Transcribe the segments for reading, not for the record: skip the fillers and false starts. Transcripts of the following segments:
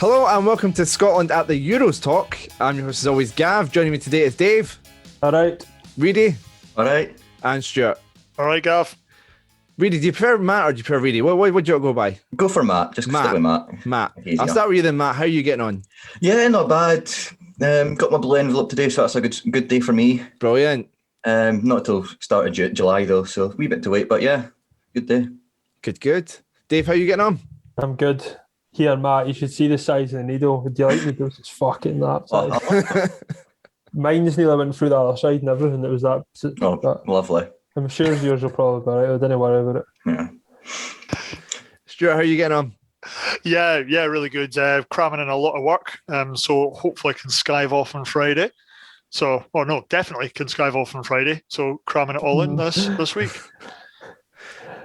Hello and welcome to Scotland at the Euros Talk. I'm your host as always, Gav. Joining me today is Dave. All right. Reedy. All right. And Stuart. All right, Gav. Reedy, do you prefer Matt or do you prefer Reedy? What do you go by? Go for Matt. Just stick with Matt. Matt. I'll start with you then, Matt. How are you getting on? Yeah, not bad. Got my blue envelope today, so that's a good day for me. Brilliant. Not till start of July though, so a wee bit to wait, but yeah, good day. Good. Dave, how are you getting on? I'm good. Here, Matt, you should see the size of the needle. Would you like needles? It's fucking that size. Mine's nearly went through the other side and everything. It was that. Lovely. I'm sure yours will probably be right. I didn't worry about it. Yeah. Stuart, how are you getting on? Yeah, really good. Cramming in a lot of work, so hopefully I can skive off on Friday. Definitely can skive off on Friday. So cramming it all in this week.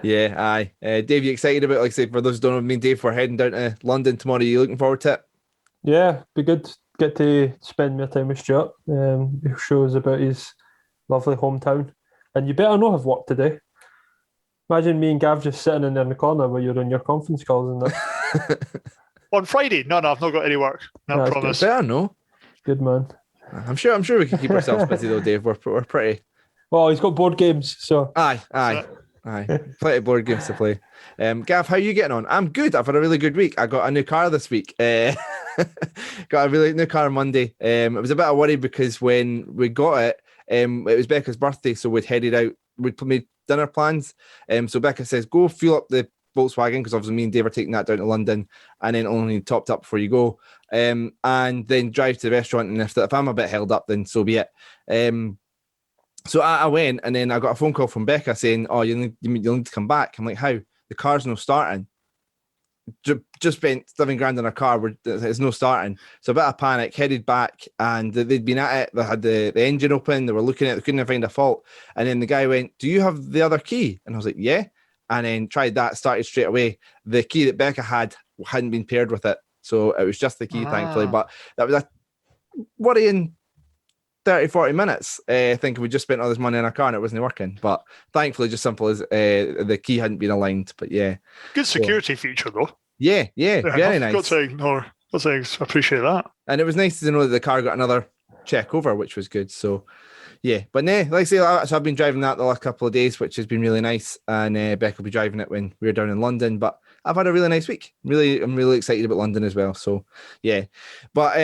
Yeah, aye. Dave, you excited about, like I said, for those who don't know me and Dave, we're heading down to London tomorrow. Are you looking forward to it? Yeah, be good. Get to spend more time with Stuart. He shows about his lovely hometown. And you better not have work today. Imagine me and Gav just sitting in there in the corner while you're on your conference calls and that. On Friday? No, I've not got any work. No, I promise. Better no. Good man. I'm sure we can keep ourselves busy though, Dave. We're pretty. Well, he's got board games, so. Aye. Plenty of board games to play. Gav, how are you getting on? I'm good. I've had a really good week. I got a new car this week. Got a really new car on Monday. It was a bit of a worry because when we got it, it was Becca's birthday, so we'd headed out. We'd made dinner plans. So Becca says, go fuel up the Volkswagen, because obviously me and Dave are taking that down to London, and then only topped up before you go. And then drive to the restaurant, and if I'm a bit held up, then so be it. So I went, and then I got a phone call from Becca saying, "Oh, you'll need to come back." I'm like, "How? The car's no starting." Just spent $7,000 on a car where it's no starting. So a bit of panic, headed back, and they'd been at it. They had the engine open. They were looking at it. They couldn't find a fault. And then the guy went, "Do you have the other key?" And I was like, "Yeah." And then tried that, started straight away. The key that Becca hadn't been paired with it. So it was just the key, thankfully. But that was a worrying 30-40 minutes, thinking we just spent all this money on a car and it wasn't working. But thankfully, just simple as the key hadn't been aligned. But yeah. Good security feature, though. Yeah, very nice. Got to appreciate that. And it was nice to know that the car got another check over, which was good. So, yeah. But like I say, so I've been driving that the last couple of days, which has been really nice. And Beck will be driving it when we're down in London. But I've had a really nice week. I'm really excited about London as well. So, yeah. But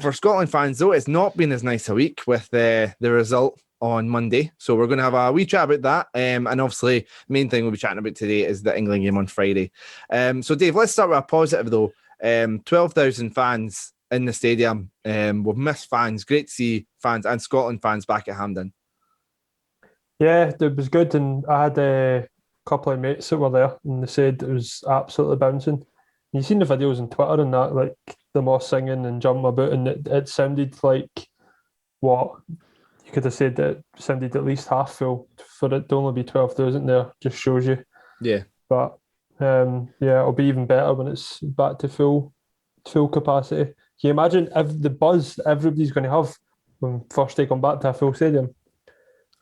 for Scotland fans, though, it's not been as nice a week with the result on Monday. So we're going to have a wee chat about that. And obviously, main thing we'll be chatting about today is the England game on Friday. So, Dave, let's start with a positive, though. 12,000 fans in the stadium. We've missed fans. Great to see fans and Scotland fans back at Hampden. Yeah, it was good. And I had a couple of mates that were there and they said it was absolutely bouncing. You've seen the videos on Twitter and that, like them all singing and jumping about, and it sounded like what you could have said that it sounded at least half full. For it to only be 12,000 there just shows you. Yeah. But it'll be even better when it's back to full capacity. Can you imagine if the buzz everybody's going to have when first they come back to a full stadium?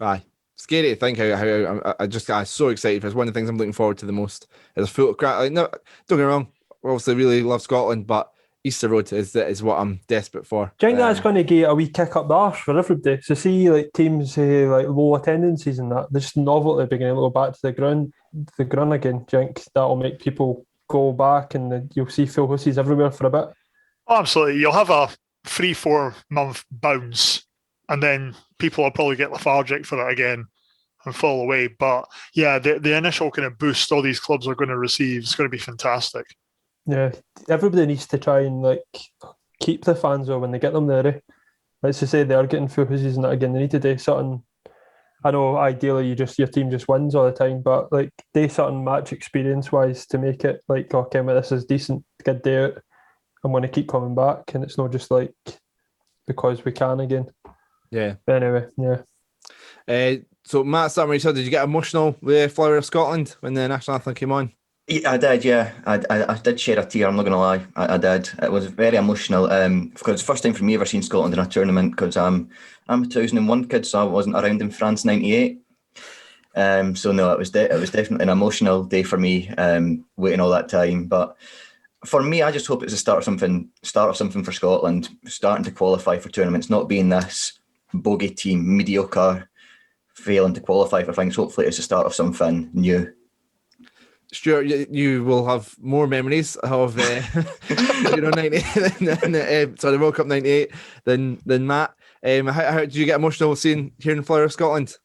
Aye. Scary to think how I'm so excited. It's one of the things I'm looking forward to the most. Is a full crowd. Like, no, don't get me wrong. We obviously really love Scotland, but Easter Road is what I'm desperate for. Do you think that's going to get a wee kick up the arse for everybody? So see, like teams like low attendances and that, there's just novelty beginning to go back to the ground again. Do you think that'll make people go back and you'll see full houses everywhere for a bit? Oh, absolutely. You'll have a 3-4 month bounce, and then people will probably get lethargic for it again and fall away. But yeah, the initial kind of boost all these clubs are going to receive is going to be fantastic. Yeah, everybody needs to try and like keep the fans when they get them there. Let's just say they are getting full houses and that again. They need to do something. I know ideally your team just wins all the time, but like do something match experience wise to make it like, okay, well, this is decent, good day out. I'm going to keep coming back, and it's not just like because we can again. Yeah. But anyway, yeah. So Matt, starting with you, did you get emotional with Flower of Scotland when the national anthem came on? Yeah, I did, yeah. I did shed a tear, I'm not going to lie. I did. It was very emotional because it's the first time for me ever seen Scotland in a tournament, because I'm a 2001 kid, so I wasn't around in France 98. So no, it was definitely an emotional day for me, waiting all that time. But for me, I just hope it's the start of something for Scotland, starting to qualify for tournaments, not being this bogey team, mediocre, failing to qualify for things. Hopefully it's the start of something new. Stuart, you will have more memories of Euro 98 the World Cup 98 than Matt. How did you get emotional hearing Flower of Scotland?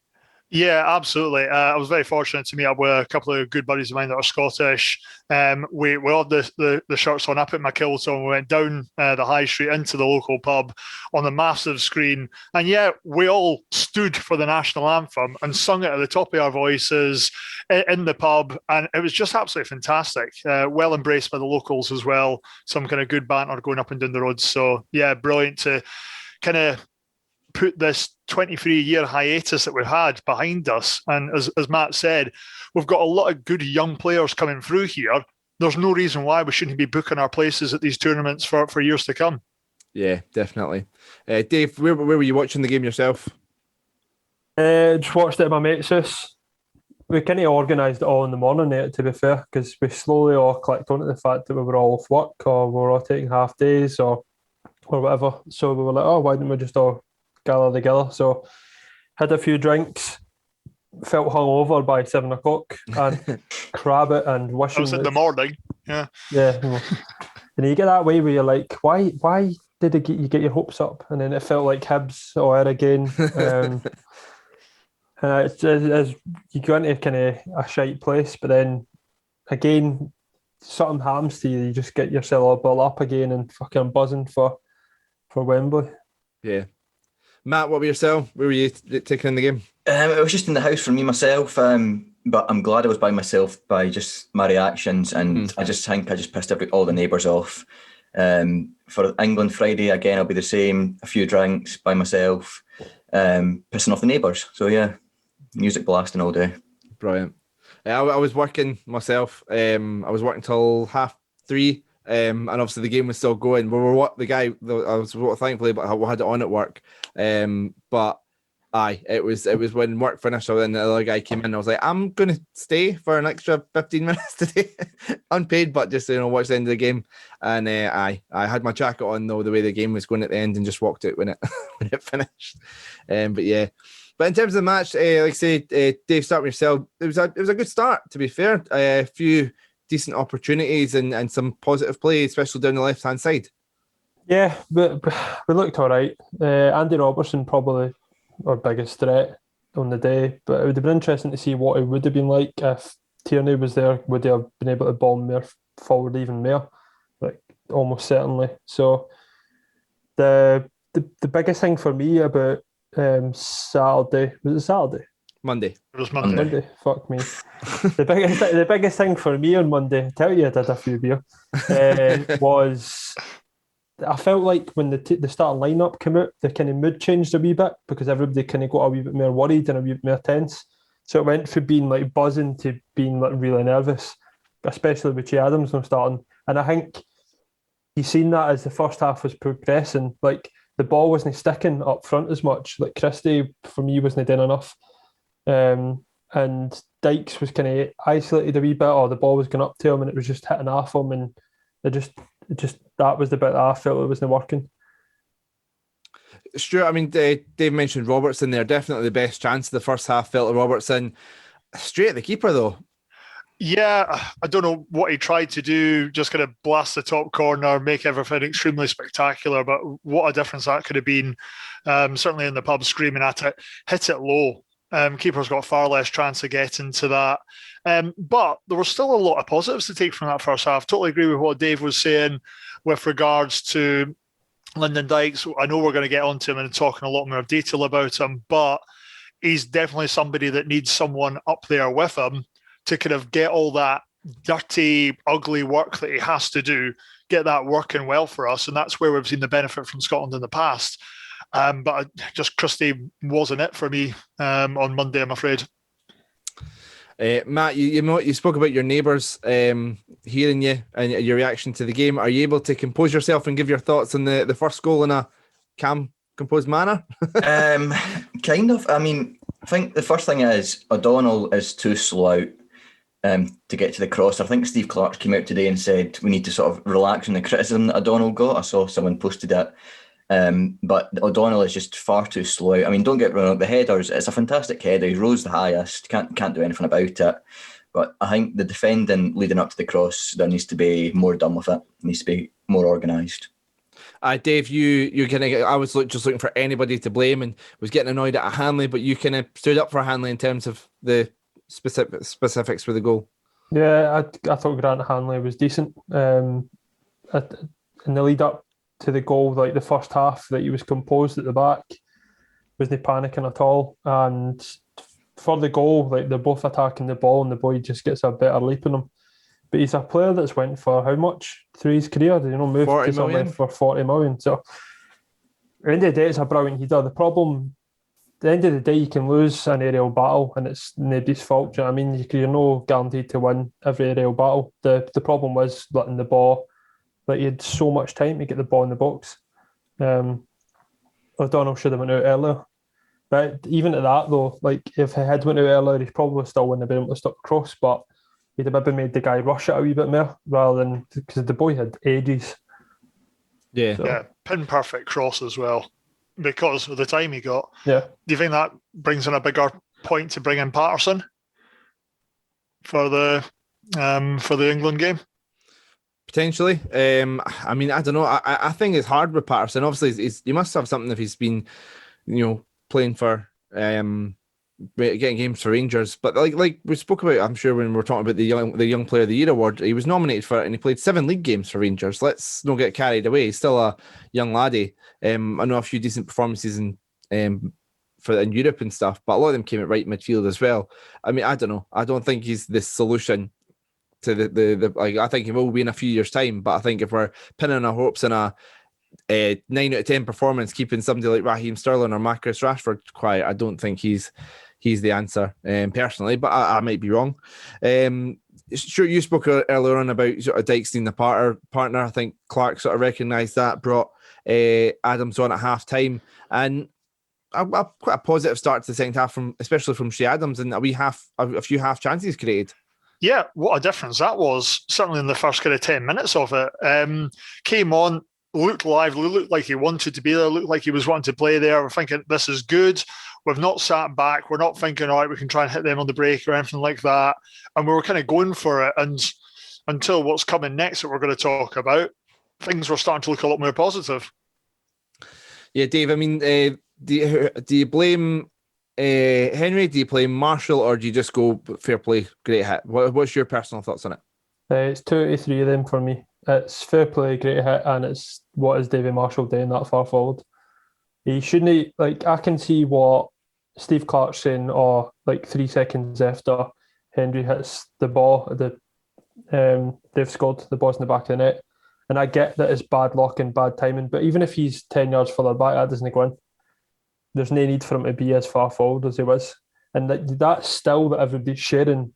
Yeah, absolutely. I was very fortunate to meet up with a couple of good buddies of mine that are Scottish. We had the shirts on. I put my kilt on. We went down the high street into the local pub on the massive screen. And yeah, we all stood for the national anthem and sung it at the top of our voices in the pub. And it was just absolutely fantastic. Well embraced by the locals as well. Some kind of good banter going up and down the roads. So yeah, brilliant to kind of put this 23-year hiatus that we've had behind us. And as Matt said, we've got a lot of good young players coming through here. There's no reason why we shouldn't be booking our places at these tournaments for years to come. Yeah, definitely. Dave, where were you watching the game yourself? Just watched it at my mate's house. We kind of organised it all in the morning, to be fair, because we slowly all clicked onto the fact that we were all off work or we were all taking half days or whatever. So we were like, oh, why didn't we just all gather together? So had a few drinks, felt hungover by 7 o'clock, and crab it and wishing. I was in the morning, yeah. And you get that way where you're like, why did you get your hopes up? And then it felt like Hibs or again. And it's as you go into kind of a shite place, but then again, something happens to you. You just get yourself all up again and fucking buzzing for Wembley. Yeah. Matt, what were yourself? Where were you taking in the game? It was just in the house for me myself, but I'm glad I was by myself by just my reactions, and I just think I just pissed all the neighbours off. For England Friday, again, I'll be the same. A few drinks by myself, pissing off the neighbours. So yeah, music blasting all day. Brilliant. I was working myself. I was working till 3:30. And obviously the game was still going. I was thankfully, but I had it on at work. But it was when work finished. So then the other guy came in. I was like, I'm going to stay for an extra 15 minutes today, unpaid, but just watch the end of the game. And I had my jacket on though the way the game was going at the end, and just walked out when it finished. But yeah. But in terms of the match, like I say, Dave, start with yourself. It was a good start, to be fair. A few decent opportunities and some positive play, especially down the left-hand side. Yeah, but we looked all right. Andy Robertson probably our biggest threat on the day, but it would have been interesting to see what it would have been like if Tierney was there. Would they have been able to bomb more forward even more? Like, almost certainly. So the biggest thing for me about Saturday, was it Saturday? Monday. It was Monday. Fuck me. The biggest thing for me on Monday, I tell you I did a few beer, was I felt like when the starting lineup came out, the kind of mood changed a wee bit because everybody kind of got a wee bit more worried and a wee bit more tense. So it went from being like buzzing to being like really nervous, especially with Che Adams not starting. And I think you seen that as the first half was progressing. Like the ball wasn't sticking up front as much. Like Christie for me wasn't doing enough. And Dykes was kind of isolated a wee bit, or the ball was going up to him and it was just hitting off him, and it just that was the bit that I felt it wasn't working. Stuart, I mean, Dave mentioned Robertson there. Definitely the best chance of the first half felt to Robertson. Straight at the keeper though. Yeah, I don't know what he tried to do, just kind of blast the top corner, make everything extremely spectacular, but what a difference that could have been. Certainly in the pub screaming at it, hit it low. Keeper's got far less chance of getting to that. But there was still a lot of positives to take from that first half. Totally agree with what Dave was saying with regards to Lyndon Dykes. I know we're going to get onto him and talking a lot more detail about him, but he's definitely somebody that needs someone up there with him to kind of get all that dirty, ugly work that he has to do, get that working well for us. And that's where we've seen the benefit from Scotland in the past. But just Christie wasn't it for me on Monday, I'm afraid. Matt, you spoke about your neighbours hearing you and your reaction to the game. Are you able to compose yourself and give your thoughts on the first goal in a calm, composed manner? Kind of. I mean, I think the first thing is O'Donnell is too slow out. to get to the cross. I think Steve Clark came out today and said we need to sort of relax on the criticism that O'Donnell got. I saw someone posted it. But O'Donnell is just far too slow out. I mean, don't get me wrong, the headers, it's a fantastic header. He rose the highest, can't do anything about it. But I think the defending leading up to the cross, there needs to be more done with it. It needs to be more organised. Dave, you're gonna. I was just looking for anybody to blame and was getting annoyed at Hanley, but you kind of stood up for Hanley in terms of the specifics for the goal. Yeah, I thought Grant Hanley was decent. In the lead up to the goal, like the first half, that he was composed at the back, wasn't panicking at all. And for the goal, like they're both attacking the ball, and the boy just gets a better leap in him. But he's a player that's went for how much through his career? Did move to somewhere for 40 million? So at the end of the day, it's a brilliant header. The problem, at the end of the day, you can lose an aerial battle, and it's nobody's fault. Do you know what I mean? You're not guaranteed to win every aerial battle. The problem was letting the ball. Like, he had so much time to get the ball in the box. O'Donnell should have went out earlier. But even at that, though, like if he had went out earlier, he probably still wouldn't have been able to stop the cross. But he'd have maybe made the guy rush it a wee bit more, rather than, because the boy had ages. Yeah. So. Yeah, pin perfect cross as well, because of the time he got. Yeah. Do you think that brings in a bigger point to bring in Patterson for the England game? Potentially. I mean, I don't know. I think it's hard with Patterson. Obviously, he must have something if he's been, playing for getting games for Rangers. But like we spoke about, I'm sure when we were talking about the Young Player of the Year award, he was nominated for it and he played 7 league games for Rangers. Let's not get carried away. He's still a young laddie. I know a few decent performances in Europe and stuff, but a lot of them came at right midfield as well. I mean, I don't know. I don't think he's the solution to the I think he will be in a few years' time, but I think if we're pinning our hopes in a 9 out of 10 performance, keeping somebody like Raheem Sterling or Marcus Rashford quiet, I don't think he's the answer, personally, but I might be wrong. Sure, you spoke earlier on about sort of Dykes the partner. I think Clark sort of recognised that, brought Adams on at half time, and quite a positive start to the second half, especially from Shea Adams, and a few half chances created. Yeah, what a difference that was, certainly in the first kind of 10 minutes of it. Came on, looked lively, looked like he wanted to be there, looked like he was wanting to play there. We're thinking, this is good. We've not sat back. We're not thinking, all right, we can try and hit them on the break or anything like that. And we were kind of going for it. And until what's coming next that we're going to talk about, things were starting to look a lot more positive. Yeah, Dave, I mean, do you blame Henry, do you play Marshall, or do you just go fair play, great hit? What's your personal thoughts on it? It's 2 out of 3 of them for me. It's fair play, great hit, and it's what is David Marshall doing that far forward? He shouldn't, I can see what Steve Clark's saying, or 3 seconds after Henry hits the ball, they've scored, the ball's in the back of the net. And I get that it's bad luck and bad timing, but even if he's 10 yards further back, that doesn't go in. There's no need for him to be as far forward as he was. And that still that everybody's sharing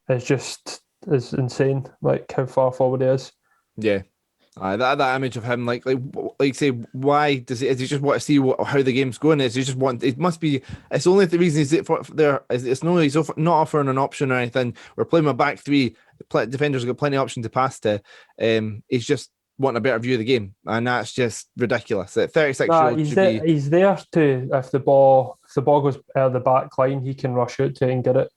is insane, how far forward he is. Yeah. That image of him, say, why does he? Is he just want to see how the game's going? Is he just want? It must be. It's only the reason he's there. It's no, he's not offering an option or anything. We're playing with back three. The defenders have got plenty of option to pass to. He's just wanting a better view of the game, and that's just ridiculous. At 36-year-old, he's there to, if the ball goes out of the back line, he can rush out to it and get it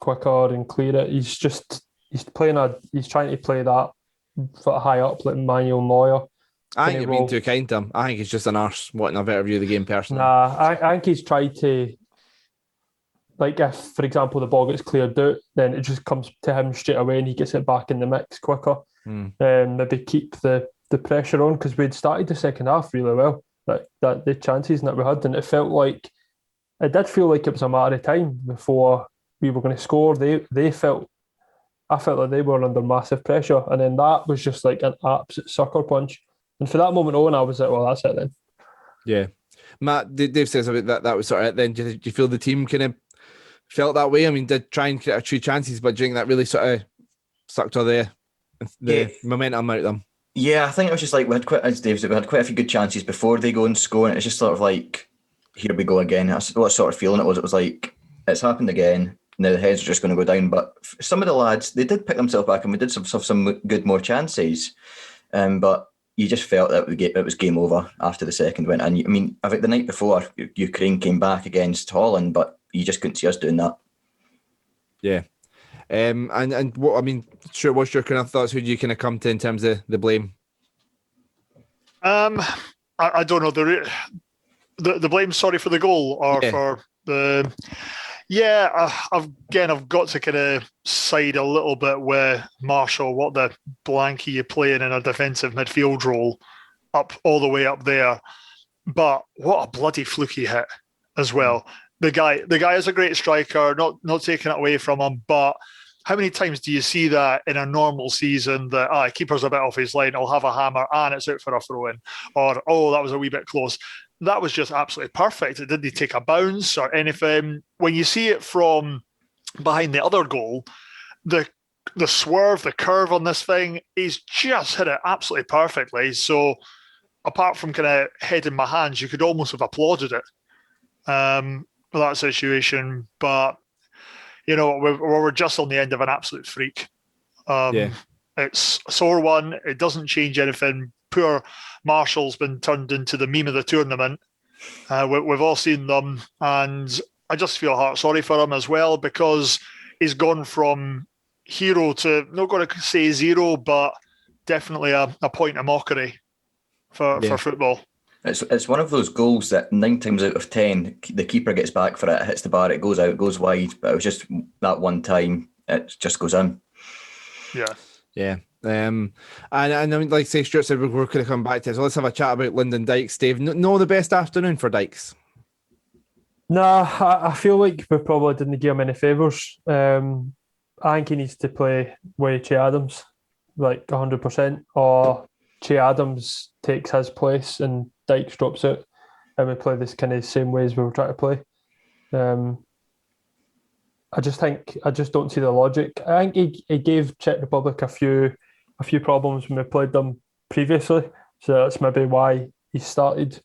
quicker and clear it. He's trying to play that foot high up like Manuel Neuer. I think you're being too kind to him. I think he's just an arse wanting a better view of the game personally. Nah, I think he's tried to, if, for example, the ball gets cleared out, then it just comes to him straight away and he gets it back in the mix quicker. Maybe keep the pressure on, because we'd started the second half really well. That the chances that we had, and it did feel like it was a matter of time before we were going to score. I felt like they were under massive pressure, and then that was just like an absolute sucker punch. And for that moment on, I was like, well, that's it then. Yeah. Matt, Dave says about that was sort of it then. Do you feel the team kind of felt that way? I mean, did try and create 2 chances, but do you think that really sort of sucked all the momentum out of them? Yeah, I think it was just we had quite a few good chances before they go and score, and it's just sort of here we go again. That's what sort of feeling it was. It was like, it's happened again. now the heads are just going to go down. But some of the lads, they did pick themselves back, and we did have some good more chances. But you just felt that it was game over after the second win. And I mean, I think the night before, Ukraine came back against Holland, but you just couldn't see us doing that. Yeah. And what, I mean, sure, what's your kind of thoughts? Who do you kind of come to in terms of the blame? I don't know. The blame, sorry, for the goal or for the... Yeah, I've got to kind of side a little bit with Marshall. What the blank are you playing in a defensive midfield role all the way up there? But what a bloody fluky hit as well. The guy is a great striker, not taking it away from him, but how many times do you see that in a normal season that keeper's a bit off his line, I'll have a hammer and it's out for a throw-in? Or, that was a wee bit close. That was just absolutely perfect. It didn't take a bounce or anything. When you see it from behind the other goal, the swerve, the curve on this thing, he's just hit it absolutely perfectly. So apart from kind of head in my hands, you could almost have applauded it for that situation. But, we're just on the end of an absolute freak. It's a sore one. It doesn't change anything. Poor Marshall's been turned into the meme of the tournament. We've all seen them, and I just feel sorry for him as well, because he's gone from hero to, not going to say zero, but definitely a point of mockery for football. It's one of those goals that 9 times out of 10, the keeper gets back for it, hits the bar, it goes out, it goes wide, but it was just that one time, it just goes in. Yeah. And I mean, like say Stuart said, we're going to come back to it. So let's have a chat about Lyndon Dykes. Dave, no, the best afternoon for Dykes. Nah, I feel like we probably didn't give him any favours. I think he needs to play with Che Adams, like 100%, or Che Adams takes his place and Dykes drops out, and we play this kind of same way as we were trying to play. I just don't see the logic. I think he gave Czech Republic a few problems when we played them previously, so that's maybe why he started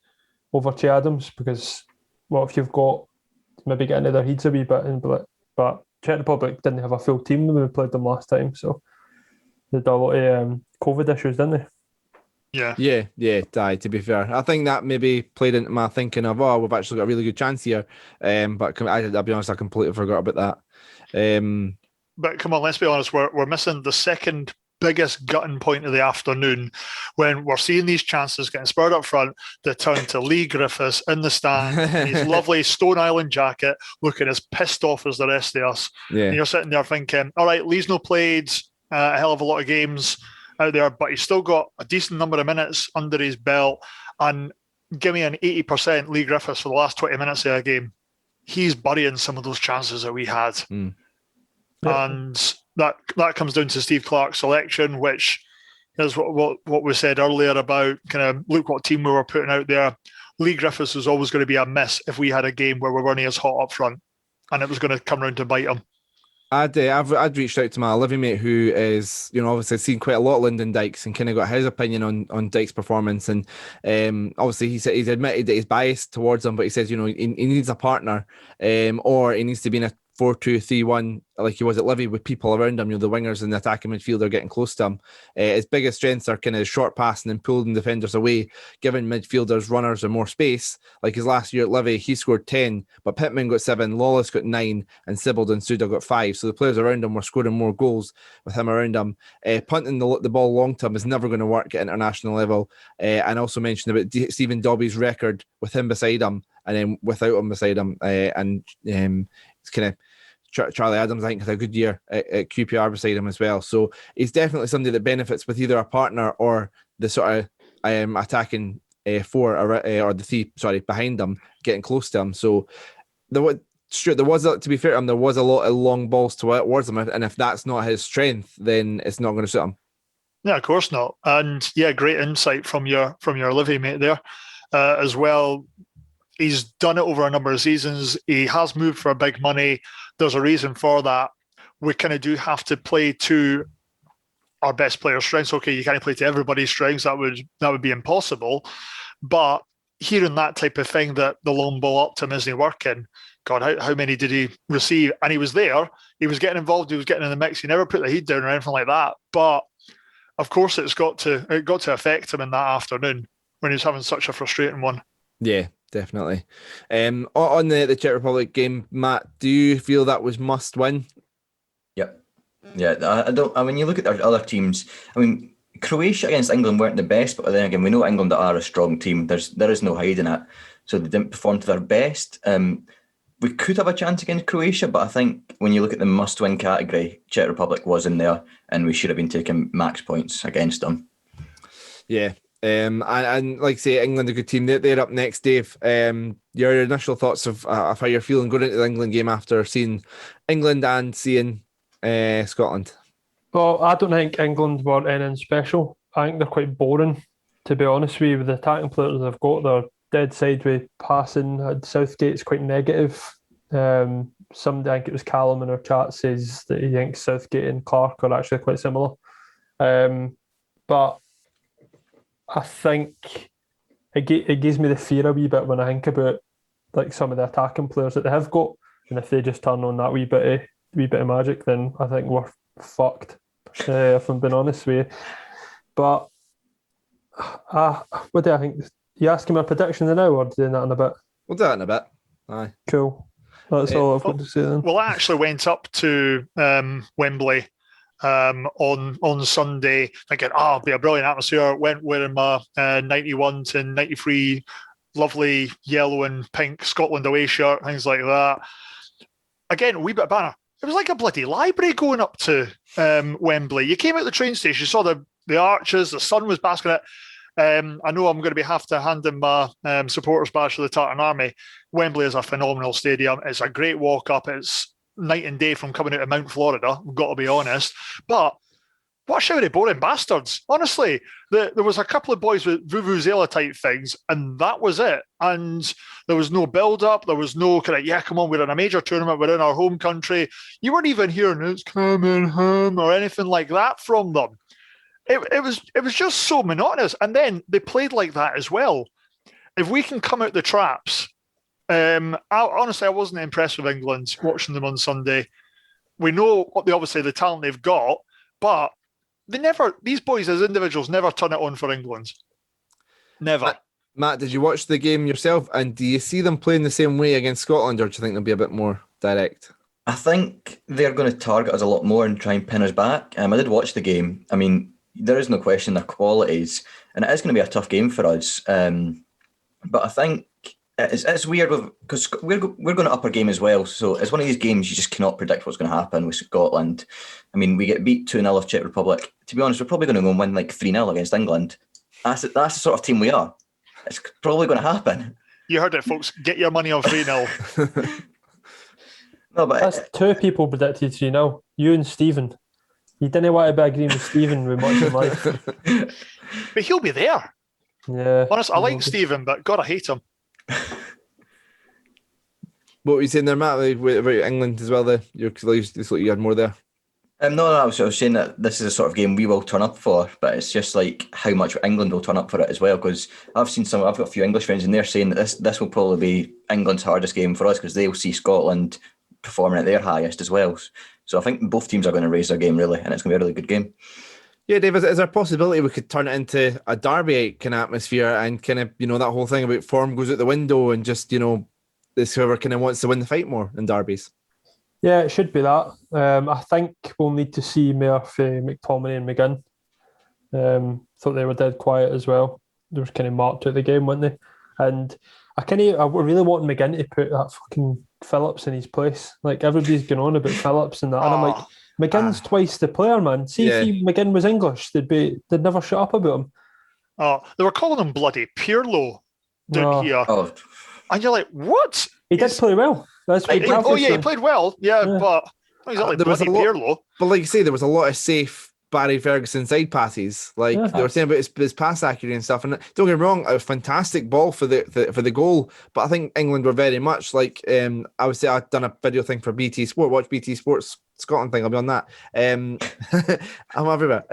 over Che Adams, because if you've got maybe getting into their heads a wee bit, but Czech Republic didn't have a full team when we played them last time, so they had a lot of COVID issues, didn't they? Yeah. To be fair, I think that maybe played into my thinking of, we've actually got a really good chance here. But I'll be honest, I completely forgot about that. But come on, let's be honest, we're missing the second biggest gutting point of the afternoon when we're seeing these chances getting spurred up front. They turn to Lee Griffiths in the stand, in his lovely Stone Island jacket, looking as pissed off as the rest of us. Yeah. And you're sitting there thinking, all right, Lee's not played a hell of a lot of games out there, but he's still got a decent number of minutes under his belt. And give me an 80% Lee Griffiths for the last 20 minutes of a game. He's burying some of those chances that we had. And that comes down to Steve Clarke's selection, which is what we said earlier about kind of look what team we were putting out there. Lee Griffiths was always going to be a miss if we had a game where we weren't as hot up front, and it was going to come round to bite him. I'd reached out to my living mate who is, obviously seen quite a lot of Lyndon Dykes and kind of got his opinion on Dykes' performance. And obviously he said he's admitted that he's biased towards him, but he says, he needs a partner, or he needs to be in a 4-2-3-1 like he was at Livy with people around him, the wingers and the attacking midfield are getting close to him. His biggest strengths are kind of short passing and pulling defenders away, giving midfielders, runners, and more space. Like his last year at Livy, he scored 10, but Pittman got 7, Lawless got 9, and Sibbald and Suda got 5. So the players around him were scoring more goals with him around him. Punting the ball long term is never going to work at international level. And also mentioned about Stephen Dobby's record with him beside him and then without him beside him. It's kind of Charlie Adams, I think, had a good year at QPR beside him as well. So he's definitely somebody that benefits with either a partner or the sort of attacking four or the three, behind him, getting close to him. So there was, to be fair to him, there was a lot of long balls towards him, and if that's not his strength, then it's not going to suit him. Yeah, of course not. And yeah, great insight from your Livy mate there as well. He's done it over a number of seasons. He has moved for big money. There's a reason for that. We kind of do have to play to our best player's strengths. Okay, you can't play to everybody's strengths. That would be impossible. But hearing that type of thing, that the long ball up to him isn't working. God, how many did he receive? And he was there. He was getting involved. He was getting in the mix. He never put the heat down or anything like that. But of course, it got to affect him in that afternoon when he was having such a frustrating one. Yeah, definitely. On the Czech Republic game, Matt, do you feel that was must win? Yep. Yeah, I don't. I mean, you look at our other teams. I mean, Croatia against England weren't the best, but then again, we know England are a strong team. There is no hiding it. So they didn't perform to their best. We could have a chance against Croatia, but I think when you look at the must-win category, Czech Republic was in there, and we should have been taking max points against them. Yeah. And like I say, England a good team. They're up next, Dave. Your initial thoughts of how you're feeling going into the England game after seeing England and seeing Scotland? Well, I don't think England were anything special. I think they're quite boring, to be honest with you. With the attacking players they've got, they're dead sideways passing. Southgate's quite negative. Somebody, I think it was Callum in our chat, says that he thinks Southgate and Clark are actually quite similar. But I think it gives me the fear a wee bit when I think about like some of the attacking players that they have got, and if they just turn on that wee bit of magic, then I think we're fucked. If I'm being honest with you. But what do I think? You asking my prediction now, or doing that in a bit? We'll do that in a bit. Aye. Cool. That's all I've got to say then. Well, I actually went up to Wembley on Sunday thinking, it'll be a brilliant atmosphere. Went wearing my 91 to 93 lovely yellow and pink Scotland away shirt, things like that. Again, a wee bit of banner. It was like a bloody library going up to Wembley. You came out the train station, you saw the arches, the sun was basking in it. I know I'm going to have to hand in my supporters badge to the Tartan Army. Wembley is a phenomenal stadium. It's a great walk up. It's night and day from coming out of Mount Florida, I've got to be honest. But what a shout of boring bastards. Honestly, there was a couple of boys with vuvuzela type things, and that was it. And there was no build-up. There was no kind of, come on, we're in a major tournament. We're in our home country. You weren't even hearing it's coming home or anything like that from them. It was just so monotonous. And then they played like that as well. If we can come out the traps, honestly, I wasn't impressed with England watching them on Sunday. We know obviously the talent they've got, but these boys as individuals never turn it on for England. Never. Matt, did you watch the game yourself? And do you see them playing the same way against Scotland, or do you think they'll be a bit more direct? I think they're going to target us a lot more and try and pin us back. I did watch the game. I mean, there is no question their qualities, and it is going to be a tough game for us. But I think it's weird because we're going to up our game as well. So it's one of these games you just cannot predict what's going to happen with Scotland. I mean, we get beat 2-0 off Czech Republic. To be honest, we're probably going to go and win like 3-0 against England. That's the sort of team we are. It's probably going to happen. You heard it, folks. Get your money on 3-0. No, but that's two people predicted 3-0. You and Stephen. You didn't want to be agreeing with Stephen with much in life. But he'll be there. Yeah. Honestly, I like Stephen, but God, I hate him. What were you saying there, Matt, about England as well? You had more there. No, I was saying that this is a sort of game we will turn up for, but it's just like how much England will turn up for it as well. Because I've got a few English friends, and they're saying that this will probably be England's hardest game for us because they'll see Scotland performing at their highest as well. So I think both teams are going to raise their game really, and it's going to be a really good game. Yeah, Dave, is there a possibility we could turn it into a derby kind of atmosphere and kind of, that whole thing about form goes out the window and just, this whoever kind of wants to win the fight more in derbies? Yeah, it should be that. I think we'll need to see more of McTominay and McGinn. Thought they were dead quiet as well. They were kind of marked out the game, weren't they? And I really want McGinn to put that fucking Phillips in his place. Like, everybody's going on about Phillips and that. And I'm like, McGinn's twice the player, man. See, if McGinn was English, they'd never shut up about him. They were calling him bloody Pirlo down here. And you're like, what? He did play well. He played well. Yeah. But he's not like bloody Pirlo. But like you say, there was a lot of safe Barry Ferguson side passes. Like they were saying about his pass accuracy and stuff. And don't get me wrong, a fantastic ball for the goal. But I think England were very much like I would say I'd done a video thing for BT Sport. Watch BT Sports Scotland thing. I'll be on that. I'm everywhere.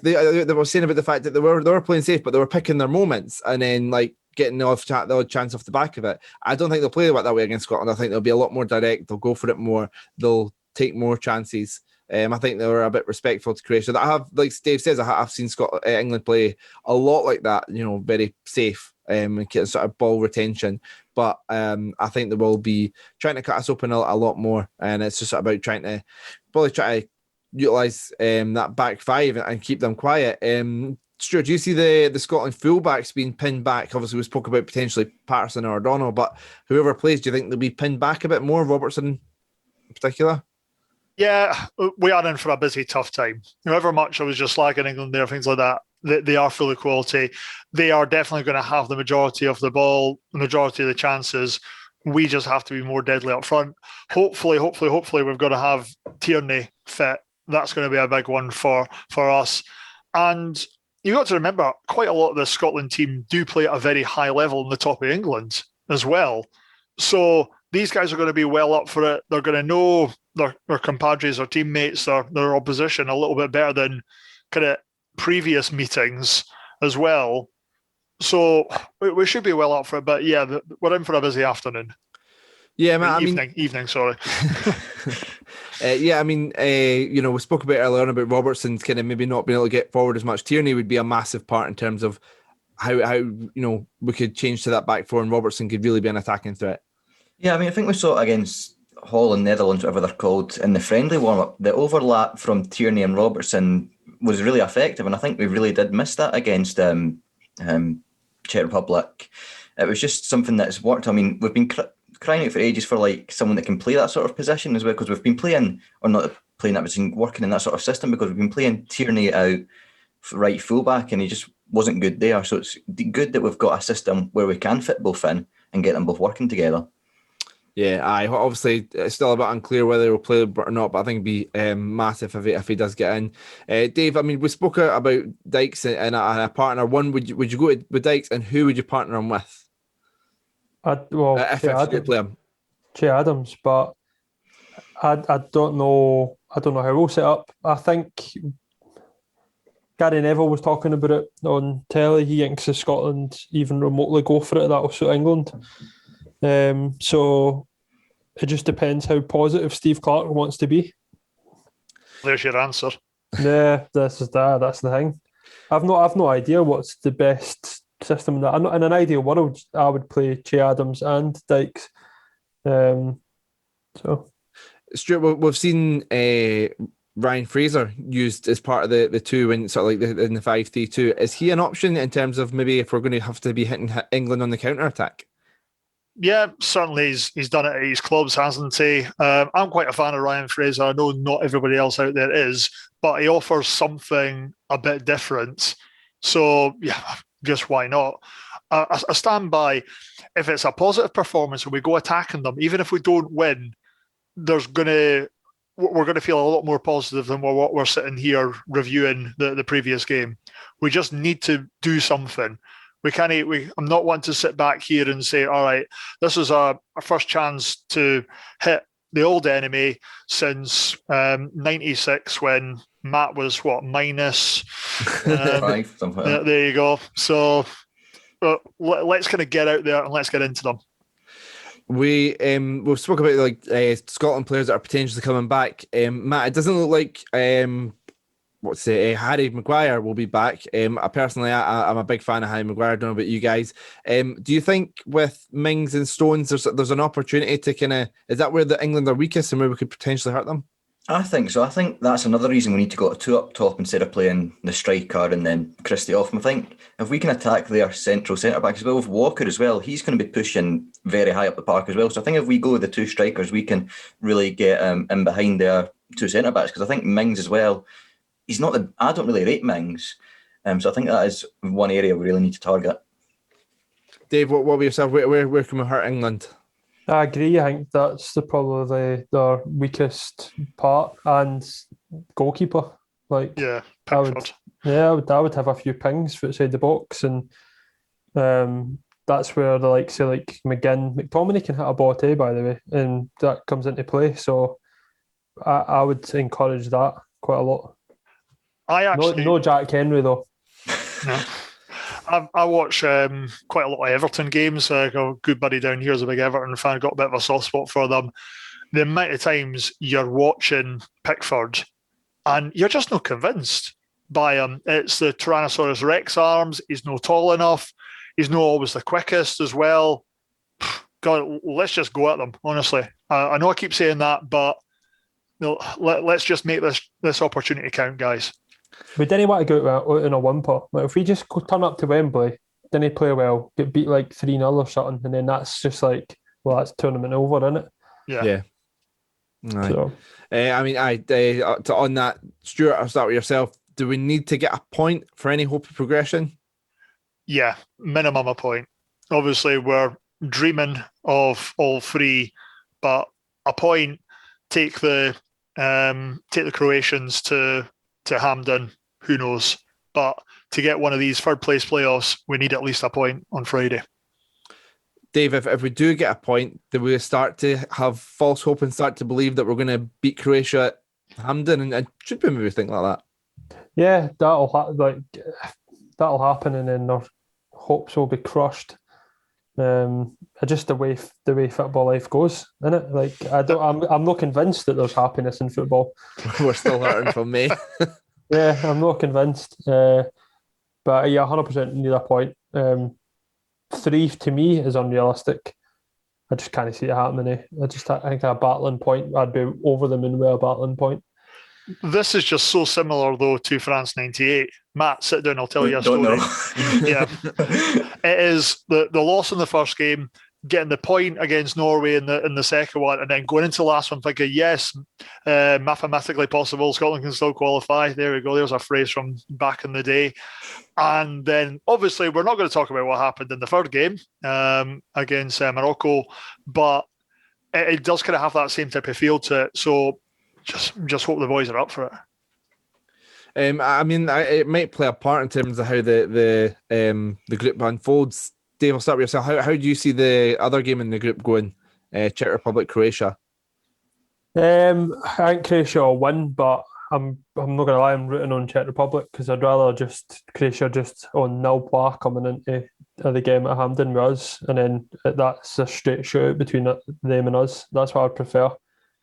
They were saying about the fact that they were playing safe, but they were picking their moments and then like getting the odd chance off the back of it. I don't think they'll play that way against Scotland. I think they'll be a lot more direct. They'll go for it more. They'll take more chances. I think they were a bit respectful to Croatia. That I have, like Dave says, I've seen England play a lot like that. Very safe and sort of ball retention. But I think they will be trying to cut us open a lot more, and it's just about trying to utilise that back five and keep them quiet. Stuart, do you see the Scotland fullbacks being pinned back? Obviously, we spoke about potentially Patterson or O'Donnell, but whoever plays, do you think they'll be pinned back a bit more, Robertson in particular? Yeah, we are in for a busy, tough time. However much I was just slagging England there, things like that, they are full of quality. They are definitely going to have the majority of the ball, the majority of the chances. We just have to be more deadly up front. Hopefully, we've got to have Tierney fit. That's going to be a big one for us. And you've got to remember, quite a lot of the Scotland team do play at a very high level in the top of England as well. So these guys are going to be well up for it. They're going to know their compadres, their teammates, their opposition a little bit better than kind of previous meetings as well. So we should be well up for it. But yeah, we're in for a busy afternoon. Yeah, man. Evening. Sorry. We spoke about earlier on about Robertson's kind of maybe not being able to get forward as much. Tierney would be a massive part in terms of how we could change to that back four, and Robertson could really be an attacking threat. Yeah, I think we saw it against Holland, Netherlands, whatever they're called, in the friendly warm-up. The overlap from Tierney and Robertson was really effective, and I think we really did miss that against Czech Republic. It was just something that's worked. I mean, we've been crying out for ages for like someone that can play that sort of position as well, because we've been playing, or not playing that, but working in that sort of system, because we've been playing Tierney out right fullback and he just wasn't good there. So it's good that we've got a system where we can fit both in and get them both working together. Yeah, obviously it's still a bit unclear whether he'll play or not, but I think it'd be massive if he does get in. Dave, I mean, we spoke about Dykes and a partner. One, would you go with Dykes, and who would you partner him with? If you play him, Che Adams, but I don't know. I don't know how we'll set up. I think Gary Neville was talking about it on telly. He thinks if Scotland even remotely go for it, that'll suit England. So it just depends how positive Steve Clarke wants to be. There's your answer. Yeah, that's the thing. I've no idea what's the best system. In an ideal world, I would play Che Adams and Dykes. So, Stuart, we've seen Ryan Fraser used as part of the two in sort of like in the 5-3-2. Is he an option in terms of maybe if we're going to have to be hitting England on the counter attack? Yeah, certainly he's done it at his clubs, hasn't he? I'm quite a fan of Ryan Fraser. I know not everybody else out there is, but he offers something a bit different. So, yeah, just why not? I stand by, if it's a positive performance and we go attacking them, even if we don't win, we're going to feel a lot more positive than what we're sitting here reviewing the previous game. We just need to do something. I'm not one to sit back here and say, all right, this is our first chance to hit the old enemy since 96 when Matt was minus 5, something like that. There you go. So let's kind of get out there and let's get into them. We've spoken about Scotland players that are potentially coming back. Matt, it doesn't look like Harry Maguire will be back. Personally, I'm a big fan of Harry Maguire. I don't know about you guys. Do you think with Mings and Stones, there's an opportunity to is that where the England are weakest and where we could potentially hurt them? I think so. I think that's another reason we need to go to 2 up top instead of playing the striker and then Christie off. And I think if we can attack their central centre-back as well, with Walker as well, he's going to be pushing very high up the park as well. So I think if we go with the 2 strikers, we can really get in behind their 2 centre-backs, because I think Mings as well, I don't really rate Mings. So I think that is one area we really need to target. Dave, what about yourself? Where can we hurt England? I agree. I think that's probably their weakest part, and goalkeeper. Pickford. I would have a few pings outside the box, and that's where the likes of McGinn, McTominay can hit a ball too, by the way, and that comes into play. So I would encourage that quite a lot. No Jack Henry though. No. I watch quite a lot of Everton games. A good buddy down here is a big Everton fan. Got a bit of a soft spot for them. The amount of times you're watching Pickford and you're just not convinced by him. It's the Tyrannosaurus Rex arms. He's no tall enough. He's not always the quickest as well. God, let's just go at them, honestly. I know I keep saying that, but let's just make this opportunity count, guys. We didn't want to go out in a whimper. Like if we just turn up to Wembley, didn't play well, get beat like 3-0 or something, and then that's just like, well, that's tournament over, isn't it? Yeah. Right. So, on that, Stuart, I'll start with yourself. Do we need to get a point for any hope of progression? Yeah, minimum a point. Obviously, we're dreaming of all three, but a point. Take the Croatians to Hampden. Who knows? But to get one of these third place playoffs, we need at least a point on Friday. Dave, if we do get a point, do we start to have false hope and start to believe that we're going to beat Croatia at Hampden? And should we maybe think like that? Yeah, that'll happen, and then our hopes will be crushed. Just the way football life goes, isn't it? Like I'm not convinced that there's happiness in football. We're still hurting from May. Yeah, I'm not convinced. But yeah, 100% need a point. 3 to me is unrealistic. I just can't see it happening. I think a battling point, I'd be over the moon with a battling point. This is just so similar, though, to France 98. Matt, sit down, I'll tell you a story. Yeah. It is the loss in the first game, getting the point against Norway in the second one, and then going into the last one thinking, yes, mathematically possible, Scotland can still qualify. There we go. There's a phrase from back in the day. And then, obviously, we're not going to talk about what happened in the third game against Morocco, but it does kind of have that same type of feel to it. So just hope the boys are up for it. I mean, it might play a part in terms of how the group unfolds. Dave, I'll start with yourself. How do you see the other game in the group going? Czech Republic, Croatia. I think Croatia will win, but I'm not going to lie, I'm rooting on Czech Republic because I'd rather Croatia just on nil par coming into the game at Hampden with us, and then that's a straight shootout between them and us. That's what I'd prefer.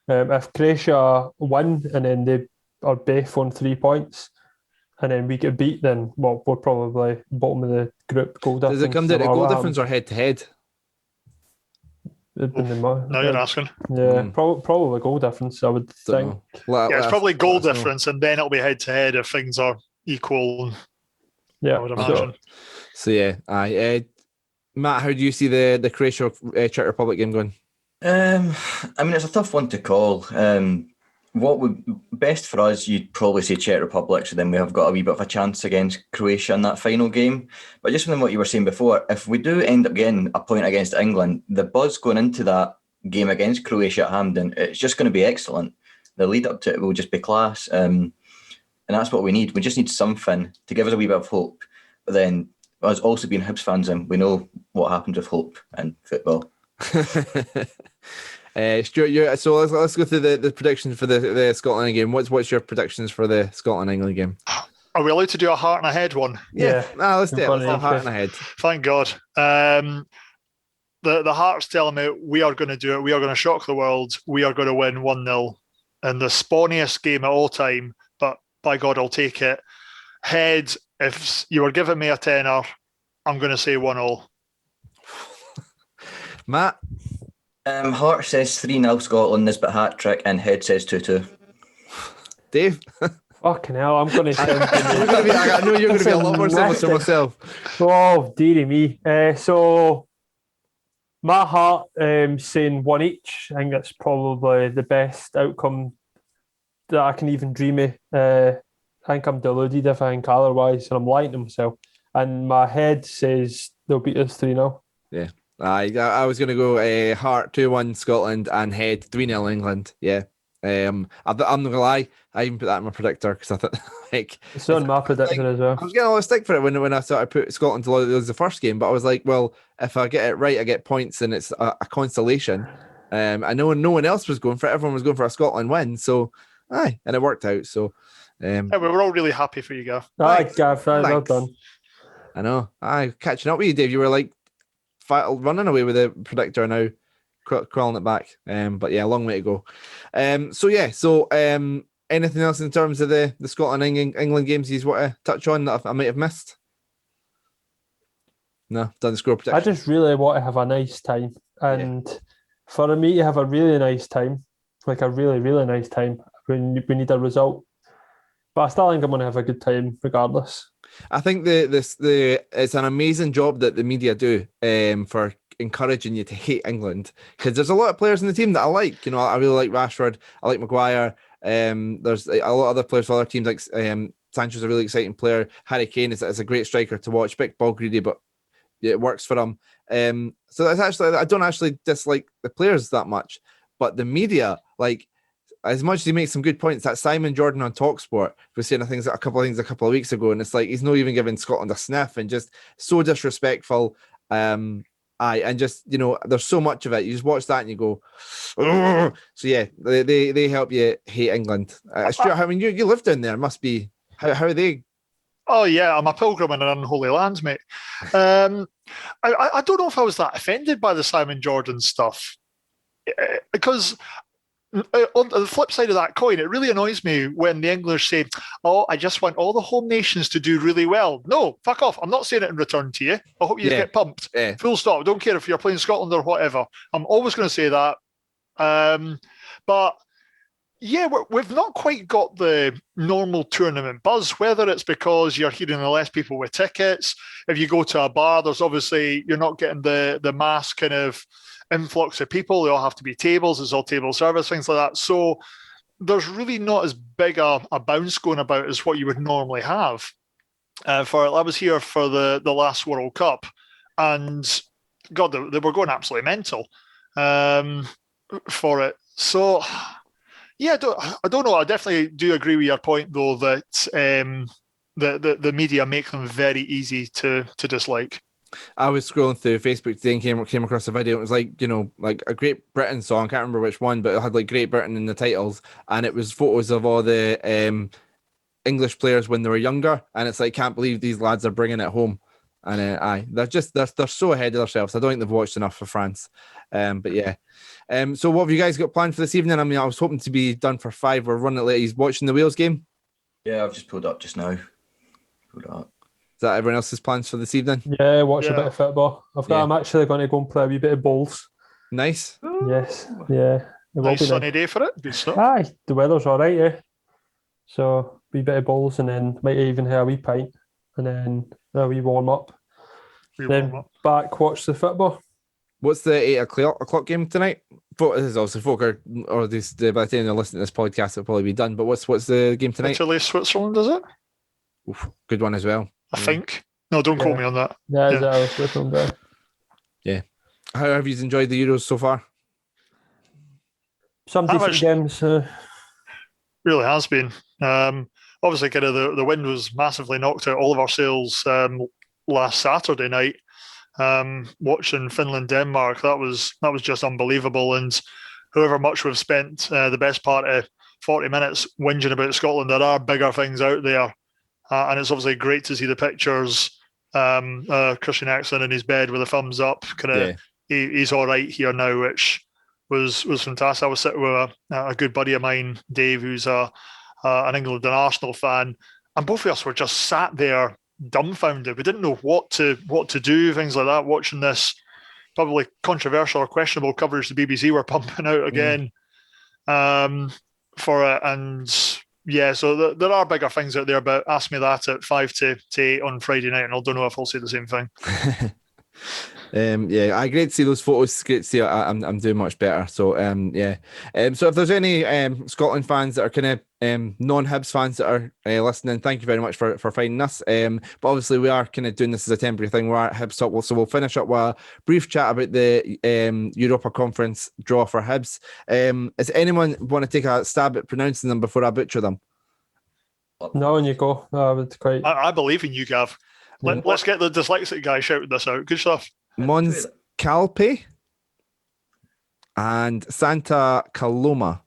If Croatia win and then they are both on 3 points and then we get beat, then we're probably bottom of the group goal difference. Does it come down to goal difference or head to head? Now you're asking. Yeah, probably goal difference, I would think. It's probably goal difference, and then it'll be head to head if things are equal. Yeah, I would imagine. So yeah, Matt, how do you see the Croatia Czech Republic game going? I mean, it's a tough one to call. What would best for us? You'd probably say Czech Republic, so then we have got a wee bit of a chance against Croatia in that final game. But just from what you were saying before, if we do end up getting a point against England, the buzz going into that game against Croatia at Hampden, it's just going to be excellent. The lead up to it will just be class, and that's what we need. We just need something to give us a wee bit of hope. But then, us also being Hibs fans, and we know what happens with hope in football. Stuart, so let's go through the predictions for the Scotland game. What's your predictions for the Scotland England game? Are we allowed to do a heart and a head one? Yeah. Let's do it. Let's have heart and a head. Thank God. The heart's telling me we are going to do it. We are going to shock the world. We are going to win 1-0 in the spawniest game at all time. But by God, I'll take it. Head, if you were giving me a tenner, I'm going to say 1-0. Matt? Heart says 3-0 Scotland, Nisbet hat-trick, and head says 2-2. Dave? Fucking hell, I'm going to say... I know you're going to be a lot more selfish than myself. Oh, dearie me. So, my heart saying 1 each. I think that's probably the best outcome that I can even dream of. I think I'm deluded if I think otherwise, and I'm lying to myself. And my head says they'll beat us 3-0. Yeah. I was going to go heart 2-1 Scotland and head 3-0 England. Yeah. I'm not going to lie. I even put that in my predictor because I thought it's on my predictor as well. I was getting a lot of stick for it when I thought I put Scotland to lose the first game, but I was like, well, if I get it right, I get points and it's a consolation. I know no one else was going for it. Everyone was going for a Scotland win. So, and it worked out. So, Yeah, we were all really happy for you, Gav. Aye, Gav, well Thanks. done. I know. Catching up with you, Dave. You were like running away with the predictor now, crawling it back. But yeah, long way to go. So anything else in terms of the Scotland England games you want to touch on that I might have missed? No, done the score prediction. I just really want to have a nice time, and for me to have a really nice time, like a really, really nice time, we need a result. But I still think I'm going to have a good time regardless. I think it's an amazing job that the media do for encouraging you to hate England, because there's a lot of players in the team that I like. You know, I really like Rashford. I like Maguire. There's a lot of other players for other teams, like Sancho's a really exciting player. Harry Kane is a great striker to watch. Big ball greedy, but it works for him. So that's actually, I don't actually dislike the players that much, but the media, like, as much as he makes some good points, that Simon Jordan on TalkSport was saying a couple of weeks ago, and it's like he's not even giving Scotland a sniff, and just so disrespectful. And just, you know, there's so much of it. You just watch that and you go, ugh. So yeah, they help you hate England. Stuart, I mean, you live down there. It must be how are they? Oh yeah, I'm a pilgrim in an unholy lands, mate. I don't know if I was that offended by the Simon Jordan stuff, because on the flip side of that coin, it really annoys me when the English say, "Oh, I just want all the home nations to do really well." No, fuck off. I'm not saying it in return to you. I hope you get pumped. Yeah. Full stop. Don't care if you're playing Scotland or whatever. I'm always going to say that. But yeah, we've not quite got the normal tournament buzz, whether it's because you're hearing the less people with tickets. If you go to a bar, there's obviously, you're not getting the mass kind of influx of people. They all have to be tables. It's all table service, things like that. So there's really not as big a bounce going about as what you would normally have. I was here for the last World Cup, and God, they were going absolutely mental for it. So yeah, I don't know. I definitely do agree with your point, though, that the media make them very easy to dislike. I was scrolling through Facebook today and came across a video. It was like, you know, like a Great Britain song. I can't remember which one, but it had like Great Britain in the titles, and it was photos of all the English players when they were younger, and it's like, can't believe these lads are bringing it home. And they're so ahead of themselves. I don't think they've watched enough for France. But yeah. So what have you guys got planned for this evening? I mean, I was hoping to be done for 5. We're running late. He's watching the Wales game. Yeah, I've just pulled up just now. Pulled up. Is that everyone else's plans for this evening? Yeah, watch a bit of football. I'm actually going to go and play a wee bit of bowls. Nice. Yes, yeah. Nice sunny day for it. Good stuff. Aye, the weather's all right, yeah. So wee bit of bowls, and then might even have a wee pint, and then a wee warm up. Back watch the football. What's the 8 o'clock game tonight? This is also folk by the time they're listening to this podcast, it'll probably be done. But what's the game tonight? Italy, Switzerland, is it? Oof, good one as well. I think. No, don't quote me on that. Yeah. Switzerland. Yeah. How have you enjoyed the Euros so far? Some decent games. Really has been. Obviously, kind of the wind was massively knocked out all of our sails last Saturday night. Watching Finland Denmark, that was just unbelievable. And however much we've spent the best part of 40 minutes whinging about Scotland, there are bigger things out there, and it's obviously great to see the pictures. Christian Eriksen in his bed with a thumbs up, he's all right here now, which was fantastic. I was sitting with a good buddy of mine, Dave, who's an England and Arsenal fan, and both of us were just sat there dumbfounded. We didn't know what to do, things like that, watching this probably controversial or questionable coverage the BBC were pumping out again for it. And yeah, so there are bigger things out there, but ask me that at 5 to 8 on Friday night and I don't know if I'll say the same thing. Great to see those photos. It's great to see I'm doing much better. So so if there's any Scotland fans that are kind of non-Hibs fans that are listening, thank you very much for finding us. But obviously we are kind of doing this as a temporary thing. We're at Hibs Talk, so we'll finish up with a brief chat about the Europa Conference draw for Hibs. Does anyone want to take a stab at pronouncing them before I butcher them? No, on you go. I believe in you, Gav. Let's get the dyslexic guy shouting this out. Good stuff. Mons Calpe and Santa Coloma.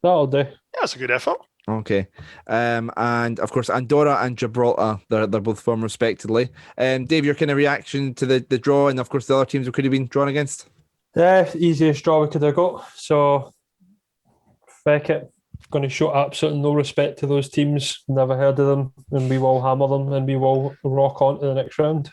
That'll do. Yeah, that's a good effort. Okay. And of course, Andorra and Gibraltar, they're both form respectively. Dave, your kind of reaction to the draw, and of course the other teams we could have been drawn against? Yeah, easiest draw we could have got. So, feck it. Going to show absolutely no respect to those teams. Never heard of them, and we will hammer them, and we will rock on to the next round.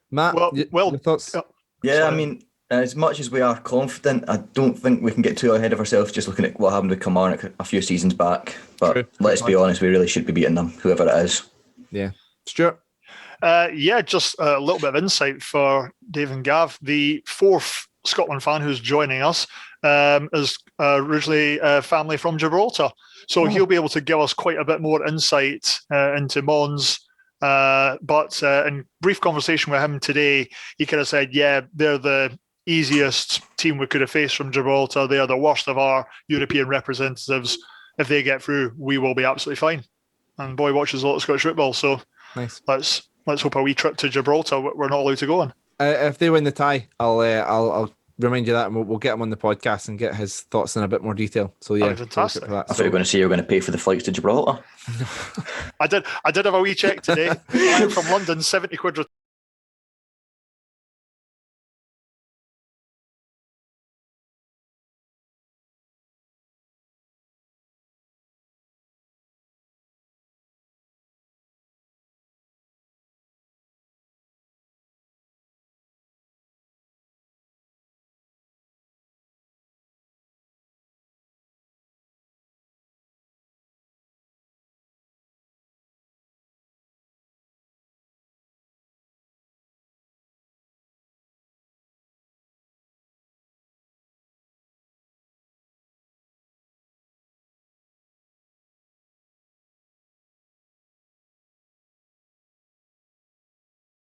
Matt, your thoughts? Yeah, Sorry. I mean, as much as we are confident, I don't think we can get too ahead of ourselves just looking at what happened with Kilmarnock a few seasons back. But True. let's be honest, we really should be beating them, whoever it is. Yeah. Stuart? Just a little bit of insight for Dave and Gav. The fourth Scotland fan who's joining us is originally a family from Gibraltar. So he'll be able to give us quite a bit more insight into Mons. But in brief conversation with him today, he kind of said, yeah, they're the easiest team we could have faced from Gibraltar. They are the worst of our European representatives. If they get through, we will be absolutely fine. And boy watches a lot of Scottish football, so Nice. Let's hope a wee trip to Gibraltar we're not allowed to go on. If they win the tie, I'll remind you that, and we'll get him on the podcast and get his thoughts in a bit more detail. So yeah, That'd be fantastic. for that. I thought you were going to say you were going to pay for the flights to Gibraltar. I did have a wee check today. I'm from London, 70 quid